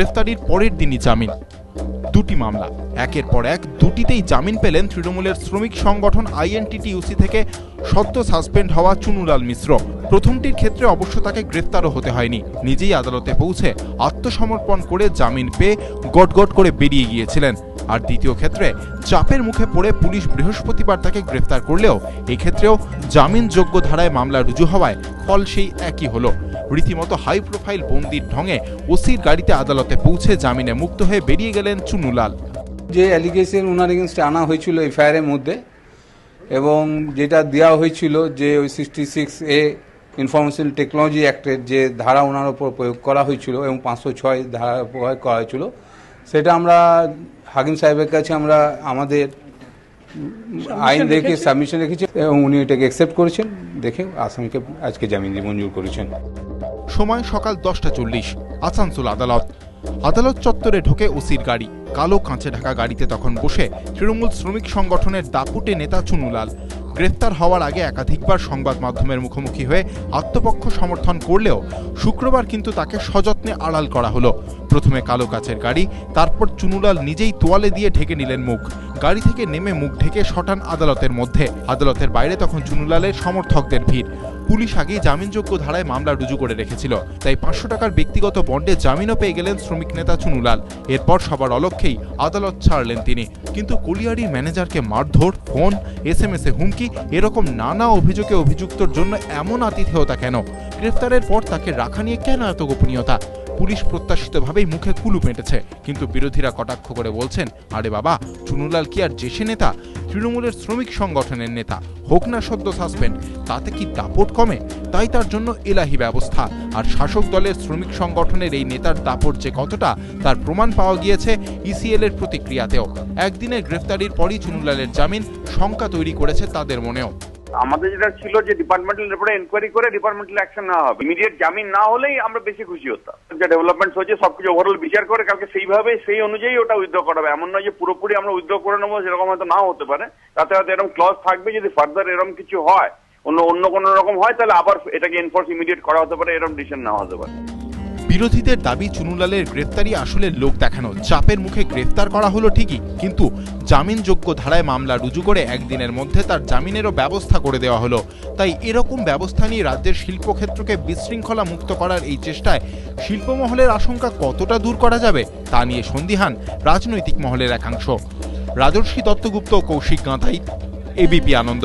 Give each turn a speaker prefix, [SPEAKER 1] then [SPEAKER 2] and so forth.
[SPEAKER 1] গ্রেফতারির পরের দিনই জামিন। দুটি মামলা, একের পর এক দুটিতেই জামিন পেলেন তৃণমূলের শ্রমিক সংগঠন আইএনটিটিইউসি থেকে সদ্য সাসপেন্ড হওয়া চুনুলাল মিশ্র। প্রথমটির ক্ষেত্রে অবশ্য তাকে গ্রেফতারও হতে হয়নি, নিজেই আদালতে পৌঁছে আত্মসমর্পণ করে জামিন পেয়ে গটগট করে বেরিয়ে গিয়েছিলেন। আর দ্বিতীয় ক্ষেত্রে চাপের মুখে পড়ে পুলিশ বৃহস্পতিবার তাকে গ্রেফতার করলেও এক্ষেত্রেও জামিনযোগ্য ধারায় মামলা রুজু হওয়ায় ফল সেই একই হলো। রীতিমতো হাই প্রোফাইল বন্দির ঢঙে ওসির গাড়িতে আদালতে পৌঁছে জামিনে মুক্ত হয়ে বেরিয়ে গেলেন চুনুলাল।
[SPEAKER 2] যে অ্যালিগেশন ওনার এগেনস্টে আনা হয়েছিল এফআইআরের মধ্যে, এবং যেটা দেওয়া হয়েছিল যে ওই 66A ইনফরমেশন টেকনোলজি অ্যাক্টের যে ধারা ওনার উপর প্রয়োগ করা হয়েছিল এবং 506 ধারা প্রয়োগ করা হয়েছিল, সেটা আমরা হাকিম সাহেবের কাছে আমরা আমাদের আইন দেখে সাবমিশন রেখেছি এবং উনি এটাকে অ্যাকসেপ্ট করেছেন, দেখে আসামিকে আজকে জামিন মঞ্জুর করেছেন।
[SPEAKER 1] সময় সকাল 10:40, আসানসোল আদালত। আদালত চত্বরে ঢোকে ওসির গাড়ি। কালো কাঁচে ঢাকা গাড়িতে তখন বসে তৃণমূল শ্রমিক সংগঠনের দাপুটে নেতা চুনুলাল। গ্রেফতার হওয়ার আগে একাধিকবার সংবাদ মাধ্যমের মুখোমুখি হয়ে আত্মপক্ষ সমর্থন করলেও শুক্রবার কিন্তু তাকে সযত্নে আড়াল করা হলো। প্রথমে কালো কাচের গাড়ি, তারপর চুনুলাল নিজেই তোয়ালে দিয়ে ঢেকে নিলেন মুখ। গাড়ি থেকে নেমে মুখ ঢেকে শটান আদালতের মধ্যে। আদালতের বাইরে তখন চুনুলালের সমর্থকদের ভিড়। পুলিশ আগেই জামিনযোগ্য ধারায় মামলা রুজু করে রেখেছিল, তাই 500 টাকার ব্যক্তিগত বন্ডে জামিনও পেয়ে গেলেন শ্রমিক নেতা চুনুলাল। এরপর সবার অলক্ষ্যেই আদালত ছাড়লেন তিনি। কিন্তু কলিয়াড়ির ম্যানেজারকে মারধর, ফোন, SMS-এ হুমকি, এরকম নানা অভিযোগে অভিযুক্তর জন্য এমন আতিথেয়তা কেন? গ্রেফতারের পর তাকে রাখা নিয়ে কেন এত গোপনীয়তা? পুলিশ প্রত্যাশিতভাবেই মুখে কুলুপ এঁটেছে, কিন্তু বিরোধীরা কটাক্ষ করে বলছেন, আরে বাবা, চুনুলাল কি আর জেসে নেতা? তৃণমূলের শ্রমিক সংগঠনের নেতা, হোক না সদ্য সাসপেন্ড, তাতে কি দাপট কমে? তাই তার জন্য এলাহি ব্যবস্থা। আর শাসক দলের শ্রমিক সংগঠনের এই নেতার দাপট যে কতটা, তার প্রমাণ পাওয়া গিয়েছে ECL এর প্রতিক্রিয়াতেও। একদিনের গ্রেফতারির পরই চুনুলালের জামিন শঙ্কা তৈরি করেছে তাদের মনেও।
[SPEAKER 3] আমাদের যেটা ছিল যে ডিপার্টমেন্টাল রিপোর্টে এনকোয়ারি করে ডিপার্টমেন্টাল অ্যাকশন নেওয়া হবে, ইমিডিয়েট জামিন না হলেই আমরা বেশি খুশি হতাম। যে ডেভেলপমেন্ট হয়েছে সবকিছু ওভারঅল বিচার করে কালকে সেইভাবে সেই অনুযায়ী ওটা উইথড্র করা হবে। এমন নয় যে পুরোপুরি আমরা উইথড্র করে নেবো, সেরকম হয়তো নাও হতে পারে। তাতে হয়তো এরকম ক্লজ থাকবে, যদি ফার্দার এরকম কিছু হয়, অন্য কোনো রকম হয়, তাহলে আবার এটাকে এনফোর্স ইমিডিয়েট করা হতে পারে, এরকম ডিসিশন নেওয়া হতে পারে।
[SPEAKER 1] বিরোধীদের দাবি, চুনুলালের গ্রেফতারি আসলে লোক দেখানো। চাপের মুখে গ্রেফতার করা হলো ঠিকই, কিন্তু জামিনযোগ্য ধারায় মামলা রুজু করে একদিনের মধ্যে তার জামিনেরও ব্যবস্থা করে দেওয়া হলো। তাই এরকম ব্যবস্থা নিয়ে রাজ্যের শিল্পক্ষেত্রকে বিশৃঙ্খলা মুক্ত করার এই চেষ্টায় শিল্পমহলের আশঙ্কা কতটা দূর করা যাবে তা নিয়ে সন্দিহান রাজনৈতিক মহলের একাংশ। রাজর্ষি দত্তগুপ্ত, কৌশিক গাঁধাই, ABP আনন্দ।